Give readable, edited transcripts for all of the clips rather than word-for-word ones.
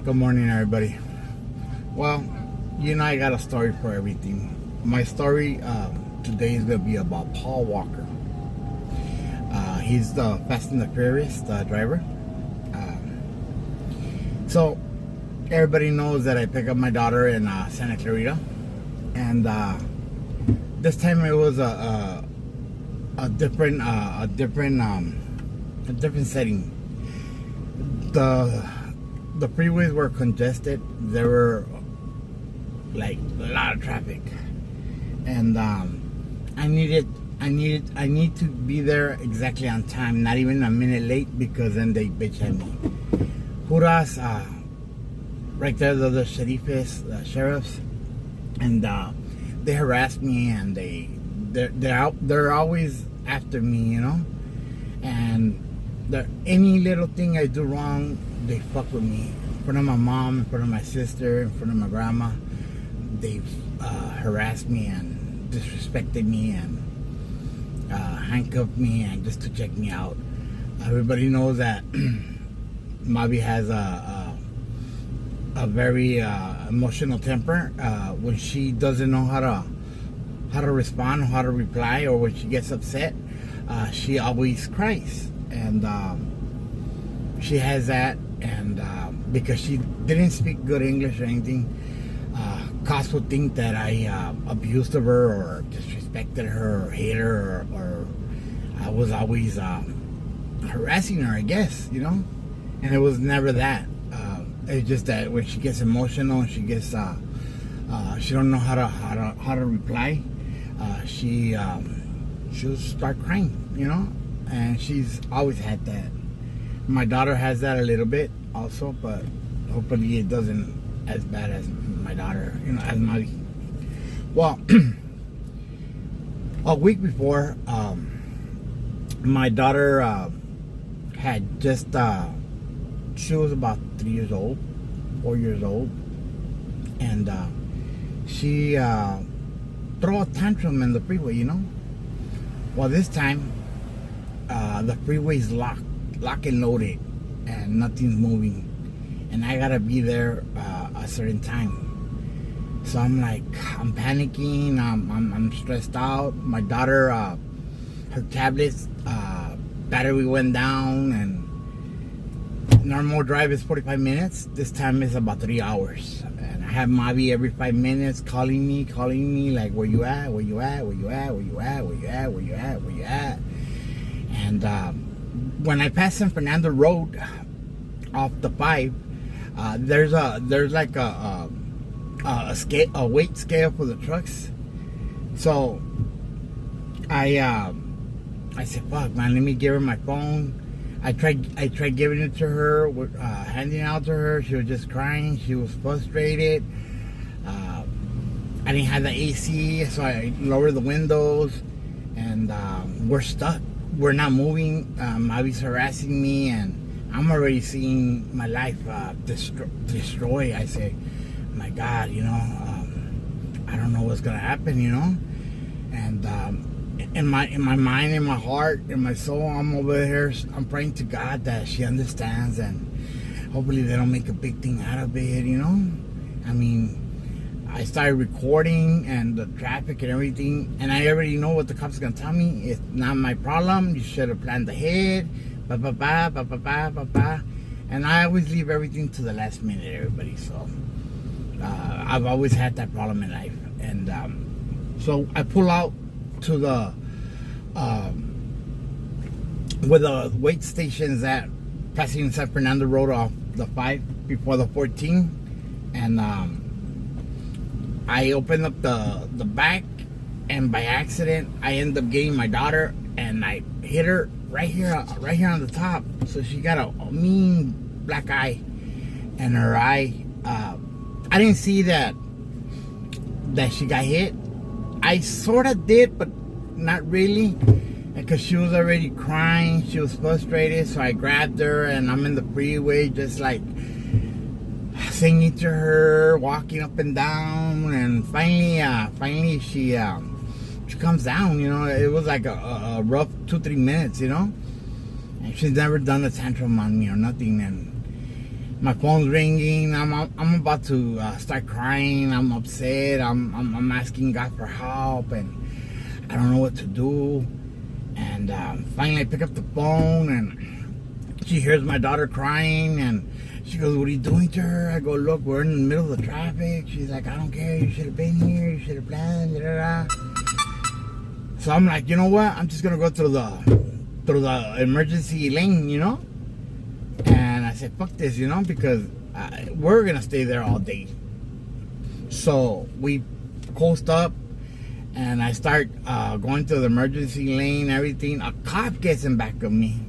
Good morning, everybody. Well, I got a story for everything. My story today is going to be about Paul Walker. He's the Fast and the Furious driver. So, everybody knows that I pick up my daughter in Santa Clarita. And this time it was a different setting. The freeways were congested. There were like a lot of traffic, and I need to be there exactly on time, not even a minute late, because then they bitch at me. Juras, right there, the sheriffs, and they harass me, and they're always after me, and any little thing I do wrong, they fuck with me in front of my mom, in front of my sister, in front of my grandma. They've harassed me and disrespected me and handcuffed me and just to check me out. Everybody knows that Mavi has a very emotional temper. When she doesn't know how to respond, how to reply, or when she gets upset, she always cries. And she has that, and because she didn't speak good English or anything, cops would think that I abused of her or disrespected her or hated her, or I was always harassing her, I guess, and it was never that. It's just that when she gets emotional and she gets she don't know how to reply, she'll start crying, and she's always had that. My daughter has that a little bit also, but hopefully it doesn't as bad as my daughter, as my. Well, a week before, my daughter had just, she was about 4 years old, and she threw a tantrum in the freeway, Well, this time, the freeway's locked and loaded, and nothing's moving, and I gotta be there a certain time. So I'm panicking. I'm stressed out. My daughter, her tablet's battery went down, and normal drive is 45 minutes. This time it's about 3 hours, and I have Mavi every 5 minutes calling me like, where you at? And when I pass San Fernando Road off the 5, there's like a weight scale for the trucks. So I said, fuck, man, let me give her my phone. I tried giving it to her, handing it out to her. She was just crying. She was frustrated. I didn't have the AC, so I lowered the windows, and we're stuck. We're not moving. Mavi's harassing me, and I'm already seeing my life destroy. I say, my God, I don't know what's gonna happen, And in my mind, in my heart, in my soul, I'm over here. I'm praying to God that she understands, and hopefully they don't make a big thing out of it. I mean, I started recording and the traffic and everything, and I already know what the cops are gonna tell me. It's not my problem. You should have planned ahead. And I always leave everything to the last minute, everybody. So I've always had that problem in life, and so I pull out to the where the weight station's at, passing San Fernando Road off the 5 before the 14, and I open up the back, and by accident I end up getting my daughter, and I hit her right here on the top. So she got a mean black eye, and her eye, I didn't see that she got hit. I sort of did, but not really, because she was already crying. She was frustrated, so I grabbed her, and I'm in the freeway just like singing to her, walking up and down, and finally she comes down. It was like a rough 2-3 minutes, and she's never done a tantrum on me or nothing. And My phone's ringing. I'm about to start crying. I'm upset. I'm asking God for help, and I don't know what to do. And finally, I pick up the phone, and she hears my daughter crying, and she goes, "What are you doing to her?" I go, "Look, we're in the middle of the traffic." She's like, "I don't care. You should have been here. You should have planned." Da, da, da. So I'm like, you know what? I'm just gonna go through the emergency lane, you know. And I said, fuck this, you know, because we're going to stay there all day. So we coast up, and I start going to the emergency lane, everything. A cop gets in back of me.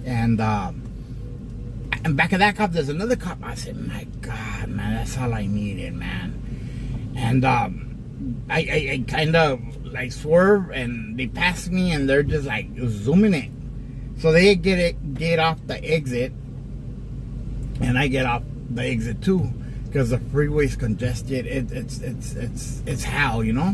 And back of that cop, there's another cop. I said, my God, man, that's all I needed, man. And I kind of like swerve, and they pass me, and they're just like zooming it. So they get off the exit, and I get off the exit too, because the freeway's congested. It's hell, you know.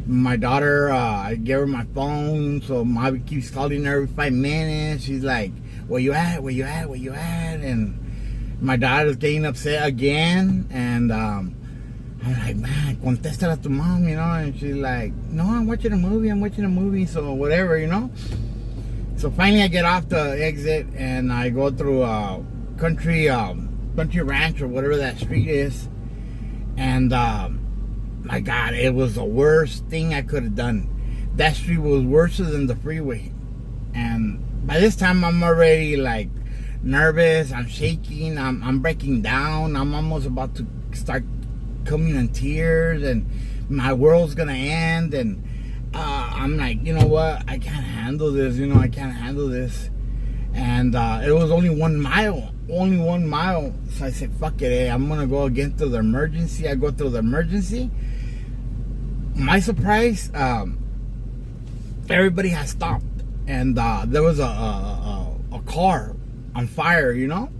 My daughter, I gave her my phone, so Mommy keeps calling her every 5 minutes. She's like, "Where you at? Where you at? Where you at?" And my daughter's getting upset again, and I'm like, "Man, contesta a tu mom," you know. And she's like, "No, I'm watching a movie, so whatever, you know." So finally I get off the exit, and I go through country ranch, or whatever that street is. And my God, it was the worst thing I could have done. That street was worse than the freeway. And by this time I'm already like nervous, I'm shaking, I'm breaking down, I'm almost about to start coming in tears, and my world's gonna end. And I'm like, you know what? I can't handle this. You know, I can't handle this. And it was only 1 mile. Only 1 mile. So I said, fuck it. I'm going to go again through the emergency. I go through the emergency. My surprise, everybody has stopped. And there was a car on fire, you know.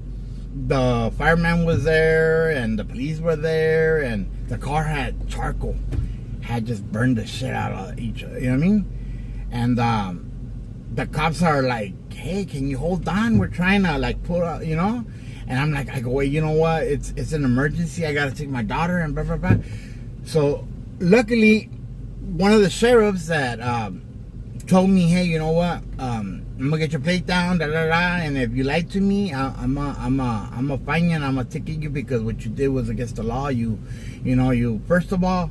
The fireman was there, and the police were there, and the car had charcoal. Had just burned the shit out of each other, you know what I mean? And the cops are like, "Hey, can you hold on? We're trying to like pull out," you know? And I'm like, I go, "Wait, you know what? It's an emergency. I gotta take my daughter," and blah blah blah. So luckily, one of the sheriffs that told me, "Hey, you know what? I'm gonna get your plate down, da da da. And if you lie to me, I'm a fine you, and I'm gonna ticket you, because what you did was against the law. You first of all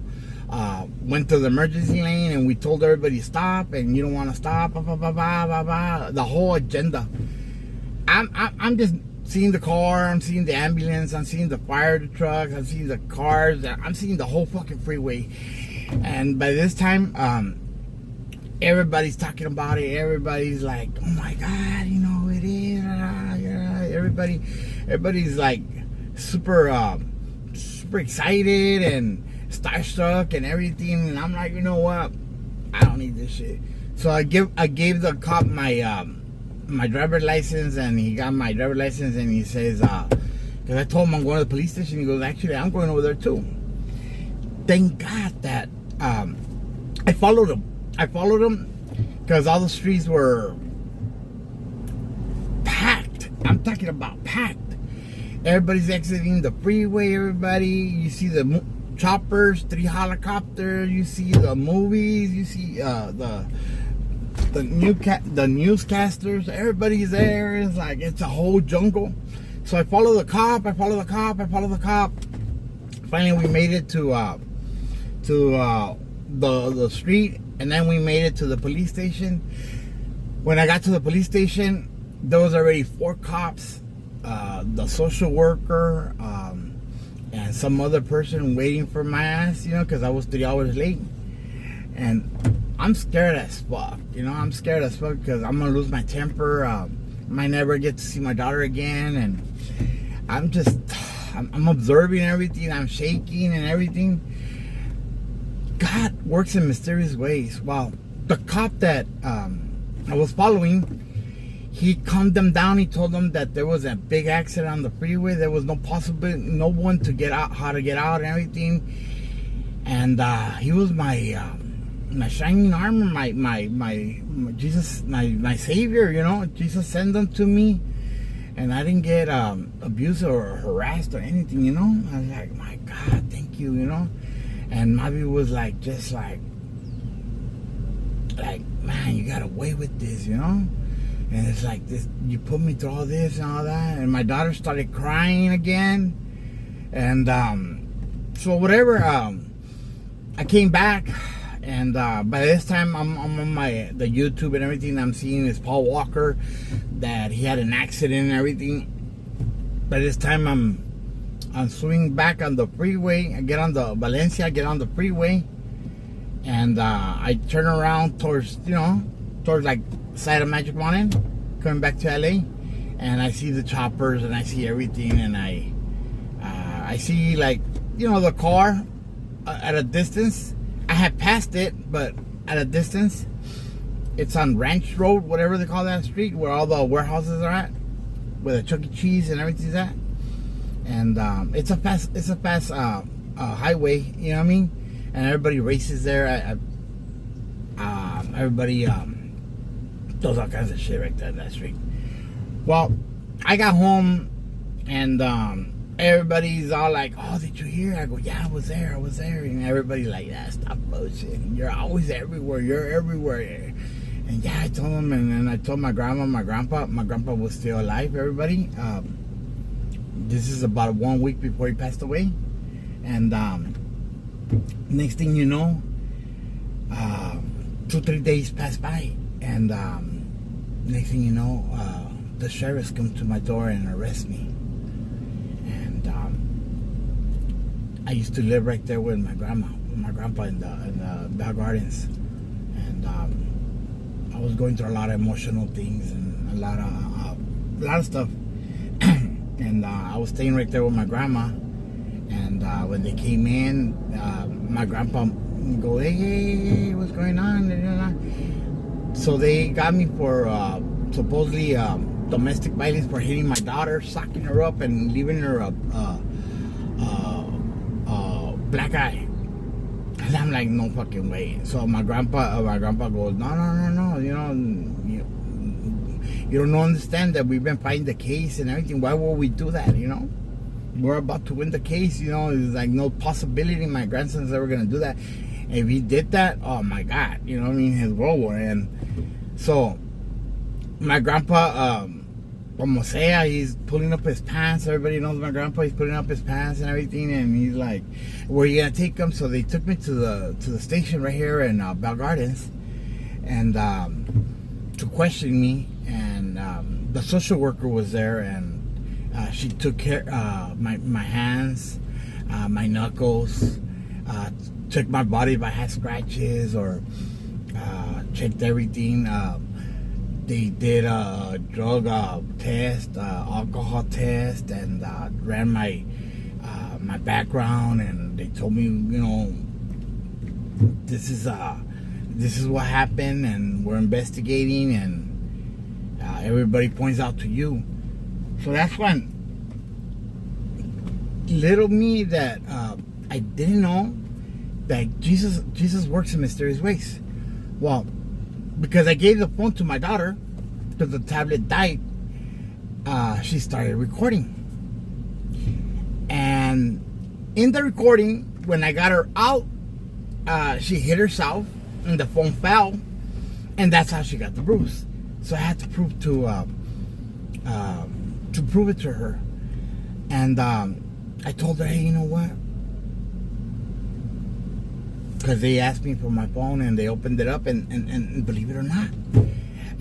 went to the emergency lane, and we told everybody to stop, and you don't want to stop, blah, blah, blah, blah, blah, blah. The whole agenda." I'm just seeing the car, I'm seeing the ambulance, I'm seeing the fire trucks, I'm seeing the cars, I'm seeing the whole fucking freeway. And by this time, everybody's talking about it. Everybody's like, "Oh my God, you know it is." Everybody's like super excited and starstruck and everything. And I'm like, you know what? I don't need this shit. So I gave the cop my my driver's license, and he got my driver's license, and he says, because I told him I'm going to the police station. He goes, "Actually, I'm going over there too." Thank God that I followed him. Because all the streets were packed. I'm talking about packed. Everybody's exiting the freeway. You see the choppers, 3 helicopters. You see the movies. You see the newscasters. Everybody's there. It's like it's a whole jungle. So I follow the cop. Finally, we made it to the street, and then we made it to the police station. When I got to the police station, there was already 4 cops, the social worker, and some other person waiting for my ass, you know, because I was 3 hours late. And I'm scared as fuck, you know. I'm scared as fuck because I'm gonna lose my temper. Might never get to see my daughter again, and I'm observing everything. I'm shaking and everything. God works in mysterious ways. Wow. The cop that I was following, he calmed them down. He told them that there was a big accident on the freeway. There was no one to get out, how to get out and everything. And he was my shining armor, my Jesus, my savior, you know. Jesus sent them to me. and I didn't get abused or harassed or anything, you know. I was like, my God, thank you, you know. And Mavi was like, just like, man, you got away with this, you know. And it's like this, you put me through all this and all that. And my daughter started crying again. And so whatever, I came back, and by this time I'm on the YouTube and everything. I'm seeing is Paul Walker, that he had an accident and everything. By this time I'm swinging back on the freeway. I get on the Valencia, I get on the freeway, and I turn around towards like side of Magic Mountain, coming back to LA, and I see the choppers and I see everything, and I see, like, the car at a distance. I had passed it, but at a distance. It's on Ranch Road, whatever they call that street, where all the warehouses are at, where the Chuck E. Cheese and everything's at. And it's a fast highway, you know what I mean? And everybody races there. Everybody does all kinds of shit right there in that street. Well, I got home, and everybody's all like, "Oh, did you hear?" I go, "Yeah, I was there. And everybody's like, "Yeah, stop bullshitting. You're always everywhere. You're everywhere." And yeah, I told them, and then I told my grandma, my grandpa. My grandpa was still alive, everybody. This is about 1 week before he passed away. And next thing you know, 2-3 days passed by. And next thing you know, the sheriffs come to my door and arrest me. And I used to live right there with my grandpa in the Bell Gardens. And I was going through a lot of emotional things and a lot of stuff. And I was staying right there with my grandma. And when they came in, my grandpa go, hey, what's going on? So they got me for supposedly domestic violence, for hitting my daughter, socking her up, and leaving her a black eye. And I'm like, no fucking way. So my grandpa goes, no, you don't understand that we've been fighting the case and everything. Why would we do that, We're about to win the case, There's like no possibility my grandson's ever gonna do that. If he did that, oh my God, his world war. And so my grandpa, como sea, he's pulling up his pants. Everybody knows my grandpa. He's putting up his pants and everything, and he's like, "Where are you gonna take him?" So they took me to the station right here in Bell Gardens, and to question me. And the social worker was there, and she took care my hands, my knuckles, checked my body if I had scratches, or checked everything. They did a drug test, alcohol test, and ran my background, and they told me, this is what happened, and we're investigating, and everybody points out to you. So that's when little me that I didn't know that Jesus works in mysterious ways. Well, because I gave the phone to my daughter, because the tablet died, she started recording. And in the recording, when I got her out, she hit herself, and the phone fell, and that's how she got the bruise. So I had to prove it to her. And I told her, hey, you know what? Because they asked me for my phone, and they opened it up, and believe it or not,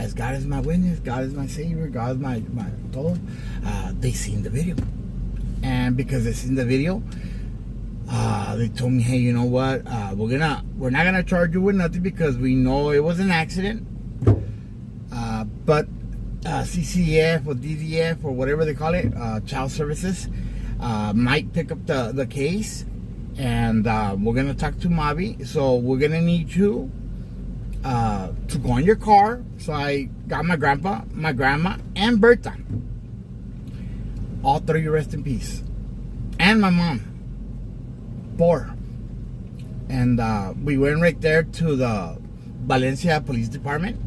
as God is my witness, God is my Savior, God is my todo, they seen the video. And because they seen the video, they told me, hey, you know what, we're not gonna charge you with nothing, because we know it was an accident, but CCF or DDF or whatever they call it, child services, might pick up the case. And we're going to talk to Mavi. So we're going to need you to go in your car. So I got my grandpa, my grandma, and Berta. All three rest in peace. And my mom. 4. And we went right there to the Valencia Police Department.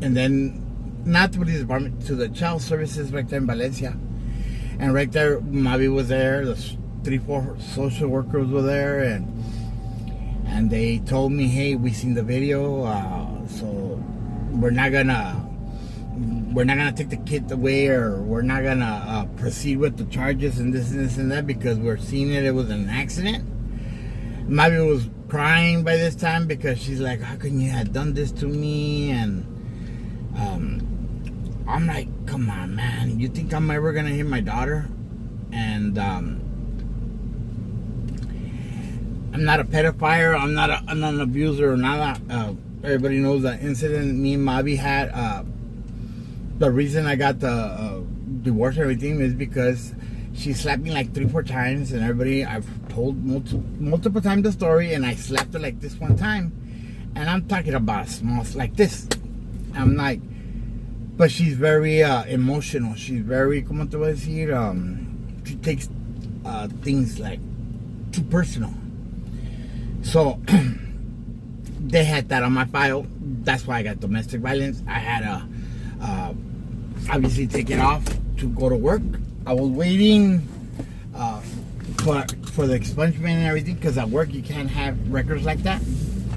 And then not to the police department, to the child services right there in Valencia. And right there, Mavi was there. The 3-4 social workers were there, and they told me, "Hey, we seen the video, so we're not gonna take the kid away, or we're not gonna proceed with the charges and this and that because we're seeing it was an accident." Mavi was crying by this time because she's like, "How can you have done this to me?" And I'm like, "Come on, man. You think I'm ever gonna hit my daughter?" And I'm not a pedophile. I'm not an abuser or nada. Everybody knows the incident me and Mavi had. The reason I got the divorce and everything is because she slapped me like 3-4 times, and I've told multiple times the story, and I slapped her like this one time, and I'm talking about small like this. I'm like, but she's very emotional. She's very, ¿cómo te voy a decir? She takes things like too personal. So they had that on my file. That's why I got domestic violence. I had to obviously take it off to go to work. I was waiting for the expungement and everything, because at work you can't have records like that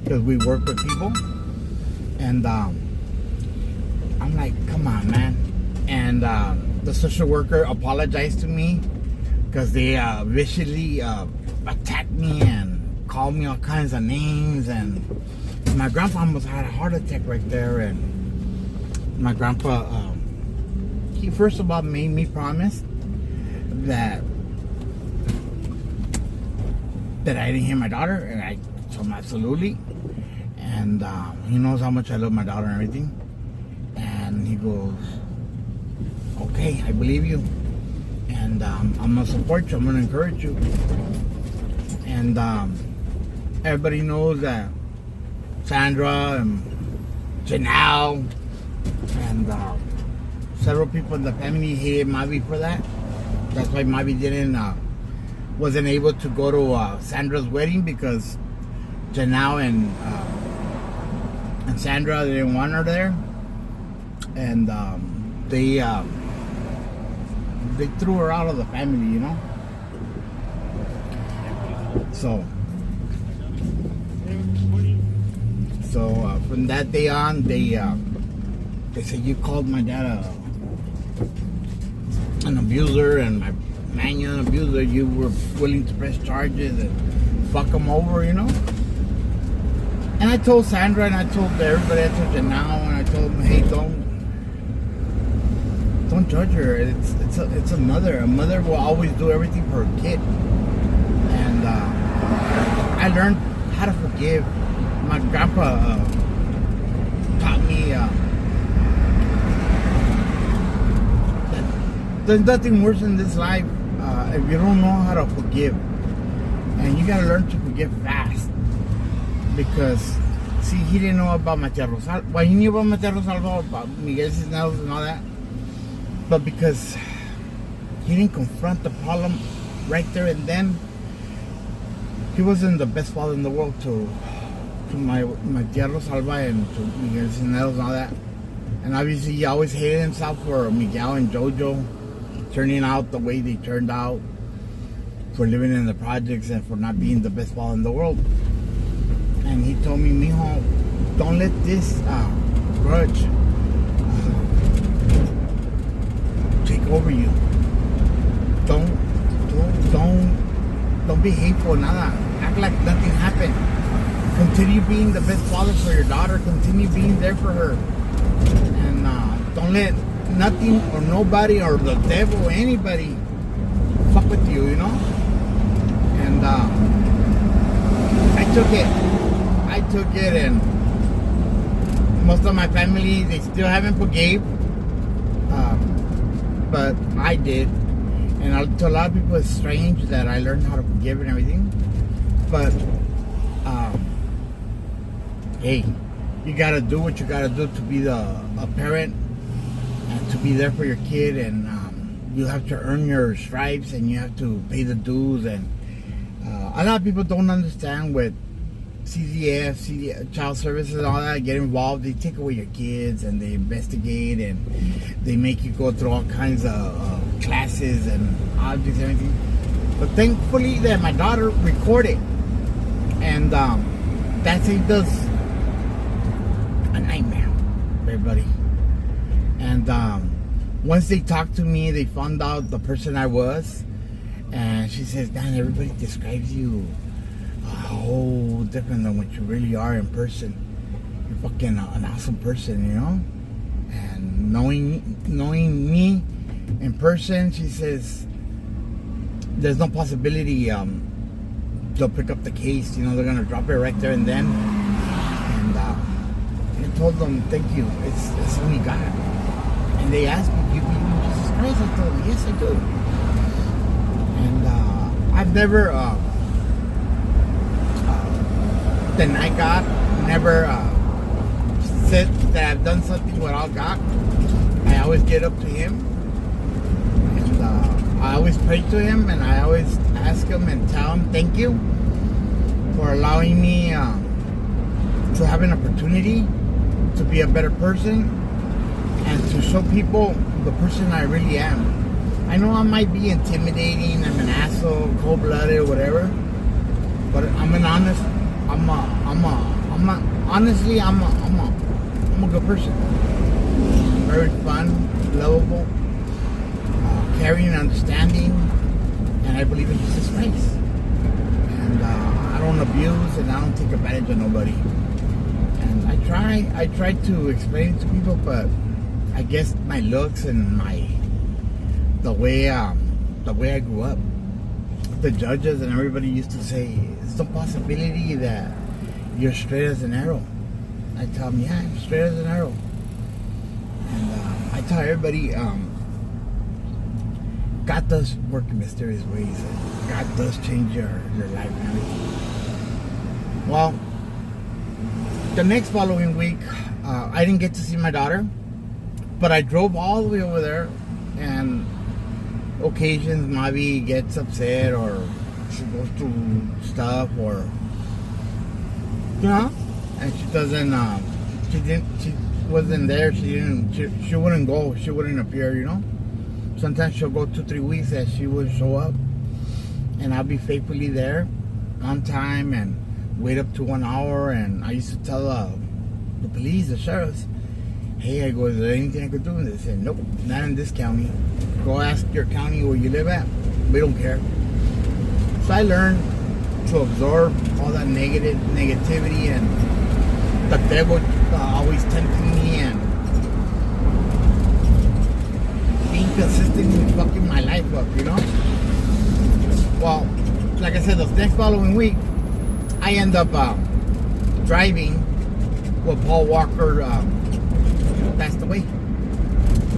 because we work with people. And I'm like, come on, man. And the social worker apologized to me because they viciously attacked me and called me all kinds of names. And my grandpa almost had a heart attack right there. And my grandpa, he first of all made me promise that I didn't hit my daughter, and I told him absolutely. And he knows how much I love my daughter and everything. And he goes, "Okay, I believe you, and I'm gonna support you. I'm gonna encourage you." And everybody knows that Sandra and Janelle and several people in the family hated Mavi for that. That's why Mavi wasn't able to go to Sandra's wedding, because Janelle and Sandra, they didn't want her there, and they threw her out of the family, you know. So from that day on, they said, "You called my dad an abuser, and my man, you're an abuser. You were willing to press charges and fuck him over, you know." And I told Sandra, and I told everybody, I told Janelle, and I told them, "Hey, don't judge her. It's a mother. A mother will always do everything for her kid." And I learned how to forgive. My grandpa taught me that there's nothing worse in this life if you don't know how to forgive. And you gotta learn to forgive fast. Because, see, he didn't know about Matia Rosal. Well, he knew about Matia Rosalvo, about Miguel Cisneros and all that. But because he didn't confront the problem right there and then, he wasn't the best father in the world to Matia Rosalva and to Miguel Cisneros and all that. And obviously he always hated himself for Miguel and Jojo turning out the way they turned out, for living in the projects, and for not being the best father in the world. And he told me, "Mijo, don't let this grudge take over you. Don't be hateful, nada. Act like nothing happened. Continue being the best father for your daughter. Continue being there for her. And don't let nothing or nobody or the devil or anybody fuck with you, you know." And I took it, and most of my family, they still haven't forgave, but I did. And to a lot of people, it's strange that I learned how to forgive and everything. But hey, you gotta do what you gotta do to be a parent and to be there for your kid. And you have to earn your stripes, and you have to pay the dues. And a lot of people don't understand with child services, and all that get involved. They take away your kids and they investigate and they make you go through all kinds of classes and objects and everything. But thankfully that my daughter recorded, and that thing does a nightmare, everybody. And once they talked to me, they found out the person I was, and she says, "Dan, everybody describes you whole different than what you really are in person. You're fucking an awesome person, you know." And knowing me in person, she says, "There's no possibility they'll pick up the case. You know, they're gonna drop it right there and then." And I told them, "Thank you. It's only God." And they asked me, "Do you believe in Jesus Christ?" I told them, "Yes, I do." And I've never denied God. Never said that I've done something without God. I always get up to Him, and I always pray to Him, and I always ask Him and tell Him thank you for allowing me to have an opportunity to be a better person and to show people the person I really am. I know I might be intimidating, I'm an asshole, cold-blooded, or whatever, but I'm a good person. I'm very fun, lovable, caring, understanding, and I believe in Jesus Christ. And I don't abuse and I don't take advantage of nobody. And I try to explain it to people, but I guess my looks and the way I grew up, the judges and everybody used to say, "It's no possibility that you're straight as an arrow." I tell them, "Yeah, I'm straight as an arrow." And I tell everybody, God does work in mysterious ways. And God does change your life and everything. Well, the next following week, I didn't get to see my daughter, but I drove all the way over there, and occasions Mavi gets upset or she goes through stuff, or you know, and she doesn't she wasn't there, she wouldn't go, she wouldn't appear, you know. Sometimes she'll go 2-3 weeks that she would show up, and I'll be faithfully there on time and wait up to 1 hour. And I used to tell the police, the sheriffs, "Hey," I go, "is there anything I could do?" And they said, "Nope, not in this county. Go ask your county where you live at. We don't care." So I learned to absorb all that negativity and the devil always tempting me and being consistent with fucking my life up, you know? Well, like I said, the next following week, I end up driving with Paul Walker passed away.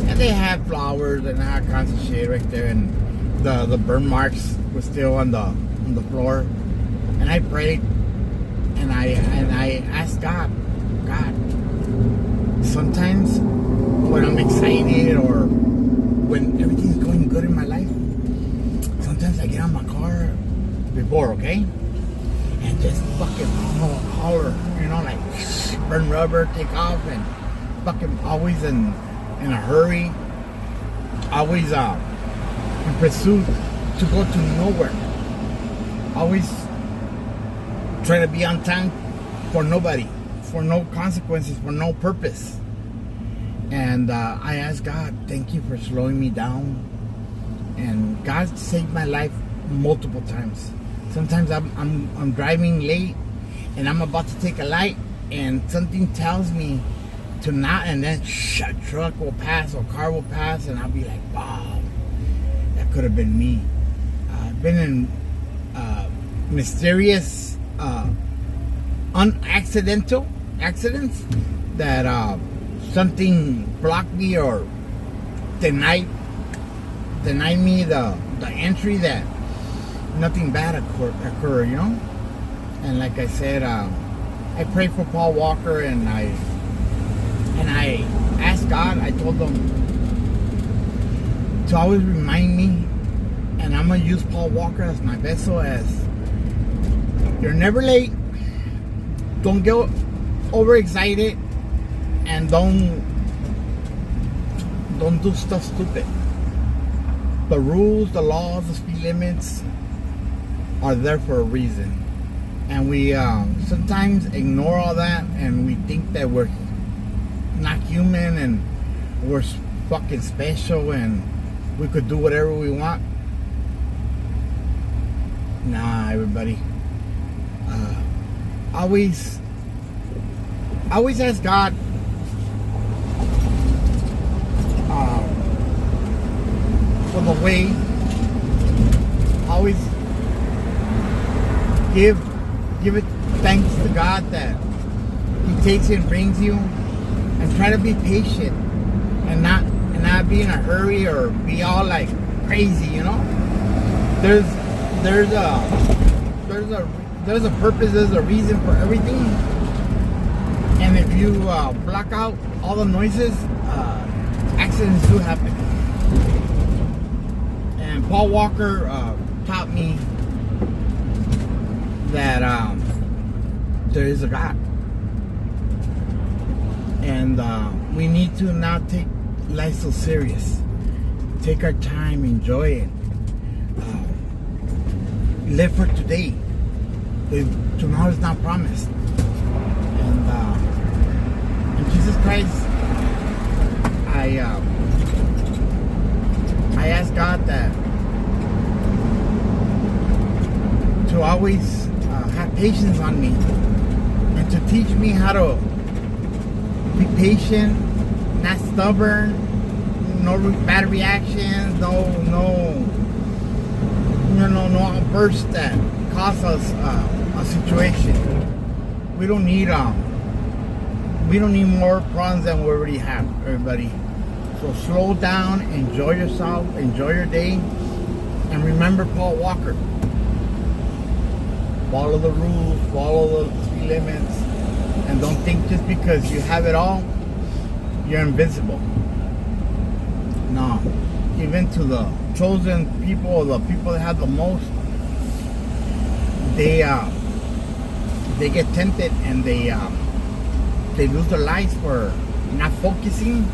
And they had flowers and all kinds of shit right there, and the burn marks were still on the floor. And I prayed, and I asked God, sometimes when I'm excited or when everything's going good in my life, sometimes I get out of my car before, okay, and just fucking holler, you know, like burn rubber, take off, and fucking always in a hurry, always in pursuit to go to nowhere, always trying to be on time for nobody, for no consequences, for no purpose. And I asked God, thank you for slowing me down. And God saved my life multiple times. Sometimes I'm driving late and I'm about to take a light and something tells me to not, and then a truck will pass or car will pass, and I'll be like, wow, that could have been me. I've been in mysterious unaccidental accidents that something blocked me or denied me the entry, that nothing bad occur, you know. And like I said, I prayed for Paul Walker, and I asked God, I told him to always remind me, and I'm gonna use Paul Walker as my vessel, as you're never late, don't get overexcited, and don't do stuff stupid. The rules, the laws, the speed limits are there for a reason, and we sometimes ignore all that, and we think that we're not human and we're fucking special and we could do whatever we want. Nah, everybody. Always ask God for the way. Always give it thanks to God that He takes you and brings you, and try to be patient and not be in a hurry or be all like crazy, you know. There's a purpose, there's a reason for everything, and if you block out all the noises, accidents do happen. And Paul Walker taught me that there is a God, and we need to not take life so serious. Take our time, enjoy it, live for today. Tomorrow is not promised, and Jesus Christ, I ask God that to always have patience on me, and to teach me how to be patient, not stubborn, no bad reactions, no outbursts that cause us a situation. We don't need more problems than we already have, everybody. So slow down, enjoy yourself, enjoy your day, and remember Paul Walker. Follow the rules, follow the speed limits, and don't think just because you have it all, you're invincible. No, even to the chosen people, the people that have the most, they get tempted, and they lose their lives for not focusing.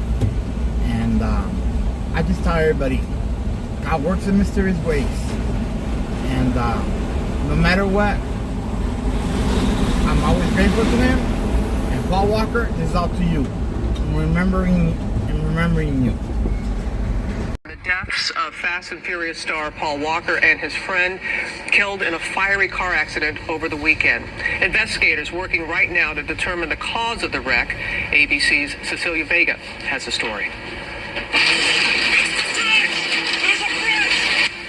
And I just tell everybody, God works in mysterious ways, and no matter what, I'm always grateful to Him. And Paul Walker, this is all to you. I'm remembering you. The deaths of Fast and Furious star Paul Walker and his friend killed in a fiery car accident over the weekend. Investigators working right now to determine the cause of the wreck. ABC's Cecilia Vega has the story.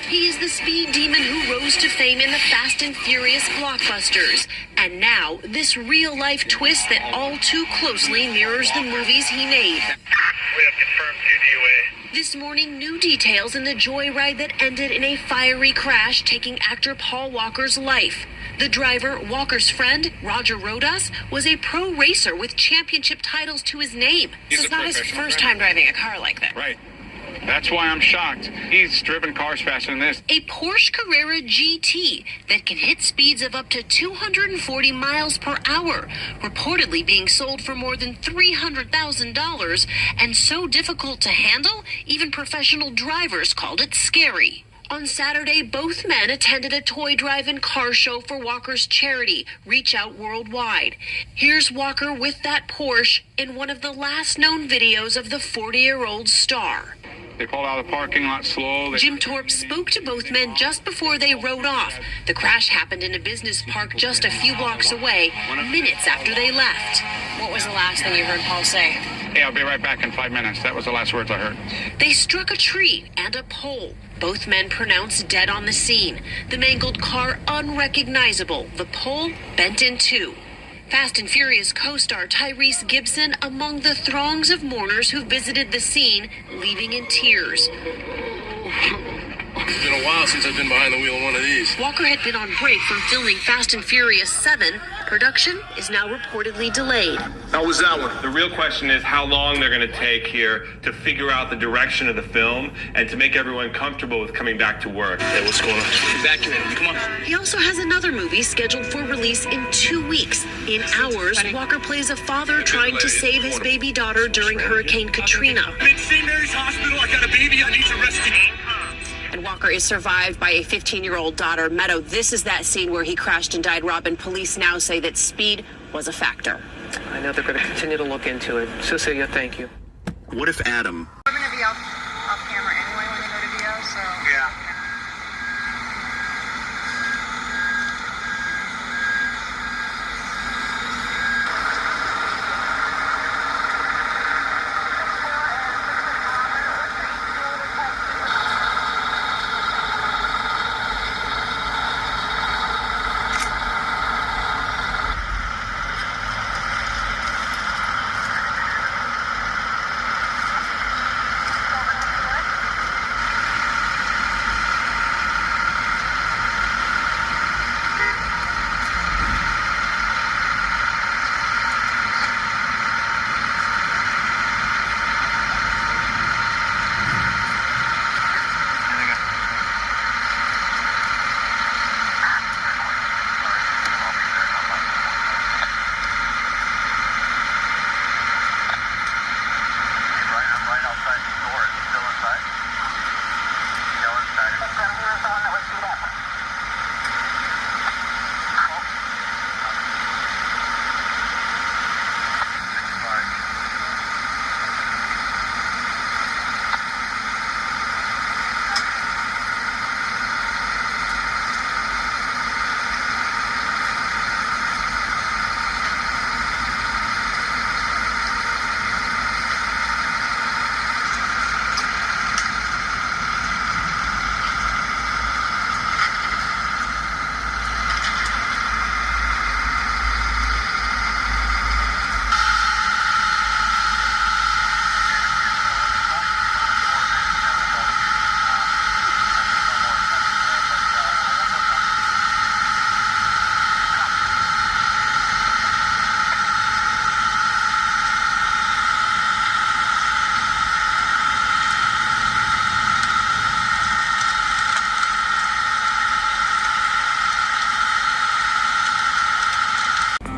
He is the speed demon who rose to fame in the Fast and Furious blockbusters. And now, this real-life twist that all too closely mirrors the movies he made. We have confirmed QDUA. This morning, new details in the joyride that ended in a fiery crash taking actor Paul Walker's life. The driver, Walker's friend, Roger Rodas, was a pro racer with championship titles to his name. This is not his first time driving a car like that. Right. That's why I'm shocked. He's driven cars faster than this. A Porsche Carrera GT that can hit speeds of up to 240 miles per hour, reportedly being sold for more than $300,000, and so difficult to handle, even professional drivers called it scary. On Saturday, both men attended a toy drive-in car show for Walker's charity, Reach Out Worldwide. Here's Walker with that Porsche in one of the last known videos of the 40-year-old star. They pulled out of the parking lot slow. Jim Torp spoke to both men just before they rode off. The crash happened in a business park just a few blocks away, minutes after they left. What was the last thing you heard Paul say? Hey, I'll be right back in 5 minutes. That was the last words I heard. They struck a tree and a pole. Both men pronounced dead on the scene. The mangled car unrecognizable. The pole bent in two. Fast and Furious co-star Tyrese Gibson among the throngs of mourners who visited the scene, leaving in tears. It's been a while since I've been behind the wheel of one of these. Walker had been on break from filming Fast and Furious 7. Production is now reportedly delayed. How was that one? The real question is how long they're going to take here to figure out the direction of the film and to make everyone comfortable with coming back to work. Hey, what's going on? Evacuate me, come on. He also has another movie scheduled for release in 2 weeks. In Hours, Walker plays a father trying to save his baby daughter during Hurricane Katrina. I'm in St. Mary's Hospital. I got a baby. I need to rescue. And Walker is survived by a 15-year-old daughter, Meadow. This is that scene where he crashed and died, Robin. Police now say that speed was a factor. I know they're going to continue to look into it. Cecilia, thank you. What if Adam? I'm going to be off camera anyway when we go to DO, so... Yeah.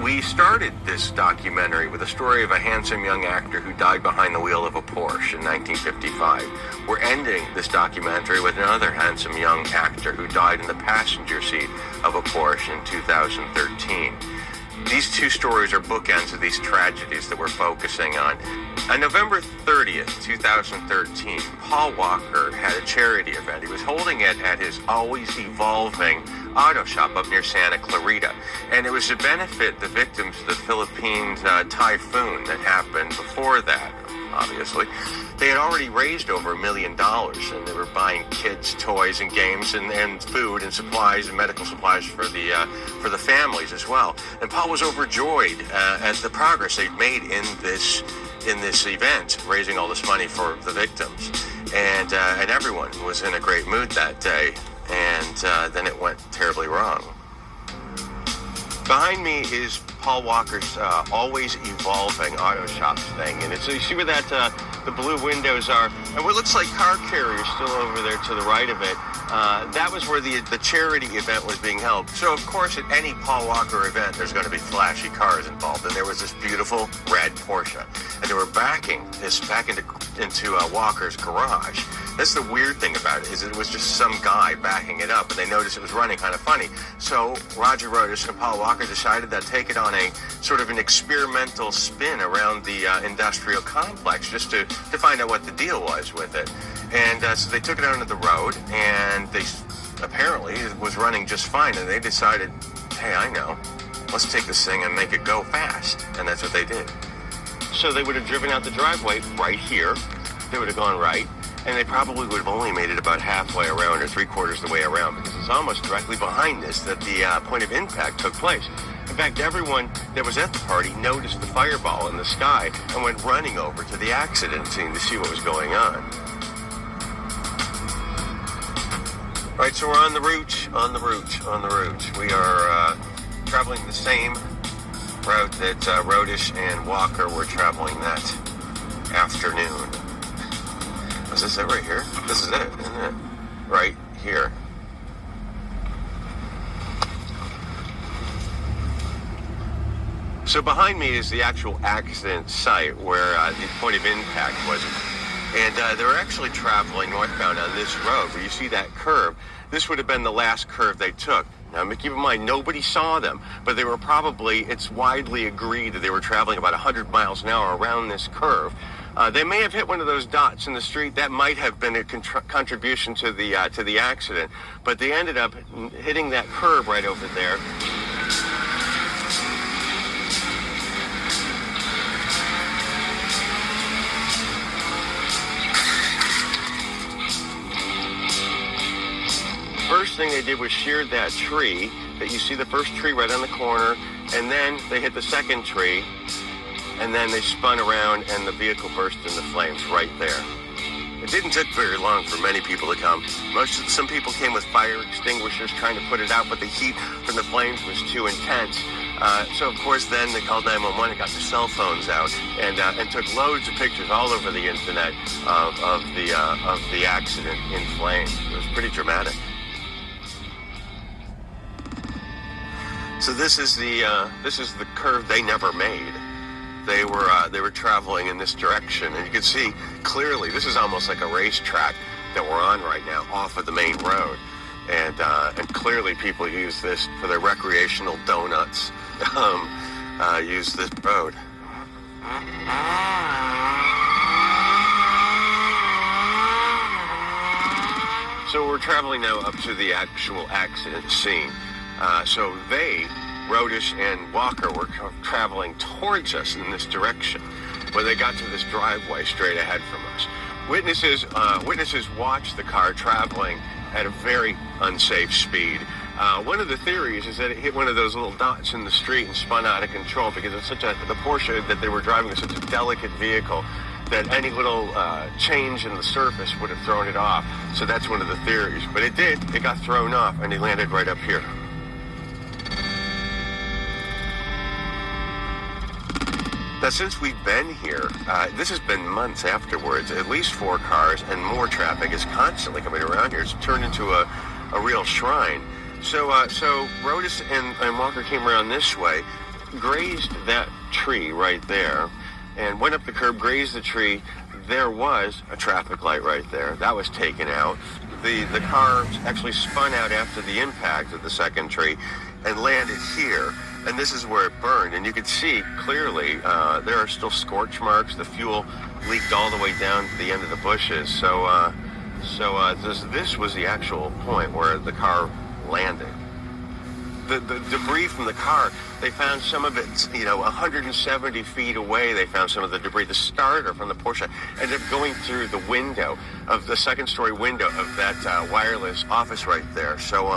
We started this documentary with a story of a handsome young actor who died behind the wheel of a Porsche in 1955. We're ending this documentary with another handsome young actor who died in the passenger seat of a Porsche in 2013. These two stories are bookends of these tragedies that we're focusing on. On November 30th, 2013, Paul Walker had a charity event. He was holding it at his always evolving auto shop up near Santa Clarita. And it was to benefit the victims of the Philippines typhoon that happened before that, obviously. They had already raised over $1 million, and they were buying kids' toys and games and food and supplies and medical supplies for the families as well. And Paul was overjoyed at the progress they'd made in this event, raising all this money for the victims. And everyone was in a great mood that day. And then it went terribly wrong. Behind me is Paul Walker's always evolving auto shop thing, and it's, you see where that the blue windows are, and what looks like car carriers still over there to the right of it. That was where the charity event was being held. So of course, at any Paul Walker event, there's going to be flashy cars involved, and there was this beautiful red Porsche, and they were backing this back into Walker's garage. That's the weird thing about it, is it was just some guy backing it up, and they noticed it was running kind of funny. So Roger Rodas and Paul Walker decided to take it on a sort of an experimental spin around the industrial complex, just to find out what the deal was with it. And so they took it onto the road, and they apparently it was running just fine, and they decided, hey, I know, let's take this thing and make it go fast. And that's what they did. So they would have driven out the driveway right here. They would have gone right. And they probably would have only made it about halfway around or 3/4 of the way around, because it's almost directly behind this that the point of impact took place. In fact, everyone that was at the party noticed the fireball in the sky and went running over to the accident scene to see what was going on. All right, so we're on the route. We are traveling the same route that Rodish and Walker were traveling that afternoon. Is this it right here? This is it, isn't it? Right here. So behind me is the actual accident site where the point of impact was. And they were actually traveling northbound on this road where you see that curve. This would have been the last curve they took. Now, keep in mind, nobody saw them, but they were probably, it's widely agreed that they were traveling about 100 miles an hour around this curve. They may have hit one of those dots in the street. That might have been a contribution to the accident, but they ended up hitting that curve right over there. First thing they did was sheared that tree that you see, the first tree right on the corner, and then they hit the second tree, and then they spun around and the vehicle burst into flames right there. It didn't take very long for many people to come. Some people came with fire extinguishers trying to put it out, but the heat from the flames was too intense. So of course then they called 911 and got their cell phones out and took loads of pictures all over the internet of the accident in flames. It was pretty dramatic. So this is the curve they never made. They were traveling in this direction, and you can see clearly this is almost like a racetrack that we're on right now, off of the main road, and clearly people use this for their recreational donuts. Use this road. So we're traveling now up to the actual accident scene. So Rodish and Walker were traveling towards us in this direction when they got to this driveway straight ahead from us. Witnesses watched the car traveling at a very unsafe speed. One of the theories is that it hit one of those little dots in the street and spun out of control because it's the Porsche that they were driving is such a delicate vehicle that any little change in the surface would have thrown it off. So that's one of the theories. But it did. It got thrown off and he landed right up here. Now, since we've been here, this has been months afterwards. At least 4 cars and more traffic is constantly coming around here. It's turned into a real shrine. So Rodish and Walker came around this way, grazed that tree right there, and went up the curb, grazed the tree. There was a traffic light right there. That was taken out. The car actually spun out after the impact of the second tree and landed here. And this is where it burned. And you can see clearly there are still scorch marks. The fuel leaked all the way down to the end of the bushes. So this was the actual point where the car landed. The debris from the car, they found some of it, 170 feet away. They found some of the debris. The starter from the Porsche ended up going through the window of the second-story window of that wireless office right there. So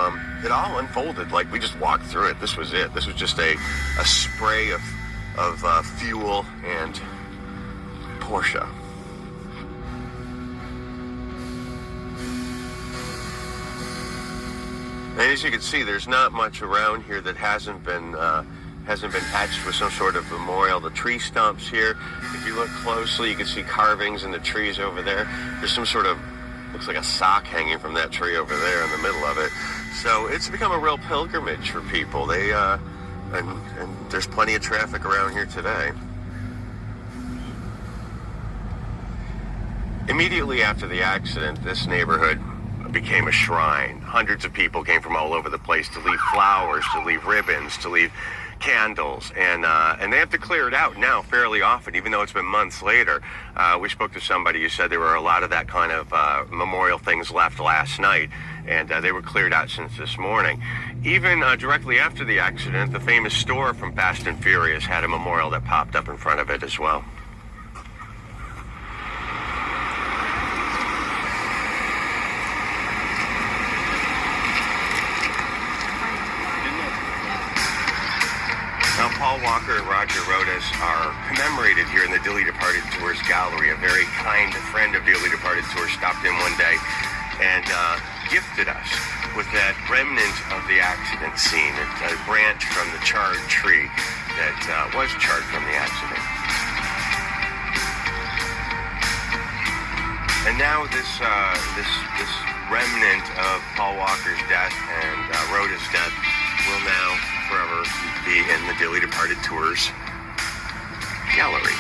it all unfolded like we just walked through it. This was it. This was just a spray of fuel and Porsche. And as you can see, there's not much around here that hasn't been etched with some sort of memorial. The tree stumps here, if you look closely, you can see carvings in the trees over there. There's some sort of, looks like a sock hanging from that tree over there in the middle of it. So it's become a real pilgrimage for people. They and there's plenty of traffic around here today. Immediately after the accident, this neighborhood became a shrine. Hundreds of people came from all over the place to leave flowers, to leave ribbons, to leave candles, and they have to clear it out now fairly often, even though it's been months later. We spoke to somebody who said there were a lot of that kind of memorial things left last night, and they were cleared out since this morning. Even directly after the accident, the famous store from Fast and Furious had a memorial that popped up in front of it as well. Paul Walker and Roger Rodish are commemorated here in the Dearly Departed Tours Gallery. A very kind friend of Dearly Departed Tours stopped in one day and gifted us with that remnant of the accident scene, a branch from the charred tree that was charred from the accident. And now this remnant of Paul Walker's death and Rhoda's death will now forever be in the Dearly Departed Tours gallery.